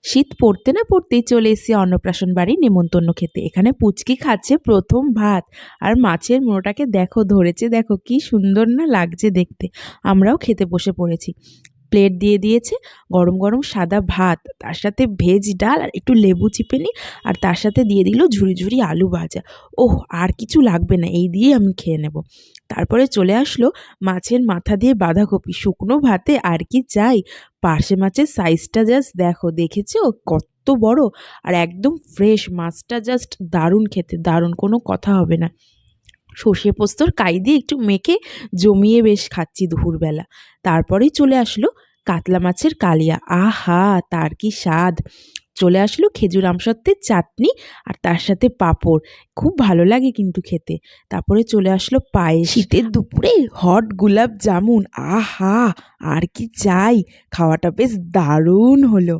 শীত পড়তে না পড়তেই চলে এসেছি অন্নপ্রাশন বাড়ির নেমন্তন্ন খেতে। এখানে পুচকি খাচ্ছে প্রথম ভাত, আর মাছের মোড়োটাকে দেখো ধরেছে, দেখো কি সুন্দর না লাগছে দেখতে। আমরাও খেতে বসে পড়েছি। প্লেট দিয়ে দিয়েছে গরম গরম সাদা ভাত, তার সাথে ভেজ ডাল আর একটু লেবু চিপে নিই, আর তার সাথে দিয়ে দিল ঝুরি ঝুরি আলু ভাজা। ওহ, আর কিছু লাগবে না, এই দিয়ে আমি খেয়ে নেব। তারপরে চলে আসলো মাছের মাথা দিয়ে বাঁধাকপি, শুকনো ভাতে আর কি চাই। পার্শে মাছের সাইজটা জাস্ট দেখো, দেখেছো কত বড়, আর একদম ফ্রেশ মাছটা, জাস্ট দারুণ খেতে, দারুণ, কোনো কথা হবে না। সর্ষে পোস্তর কাই দিয়ে একটু মেখে জমিয়ে বেশ খাচ্ছি দুপুরবেলা। তারপরেই চলে আসলো কাতলা মাছের কালিয়া, আহা তার কি স্বাদ। চলে আসলো খেজুর আমসত্ত্বের চাটনি, আর তার সাথে পাঁপড়, খুব ভালো লাগে কিন্তু খেতে। তারপরে চলে আসলো পায়েস, শীতের দুপুরে হট গোলাপ জামুন, আহা আর কি চাই। খাওয়াটা বেশ দারুণ হলো।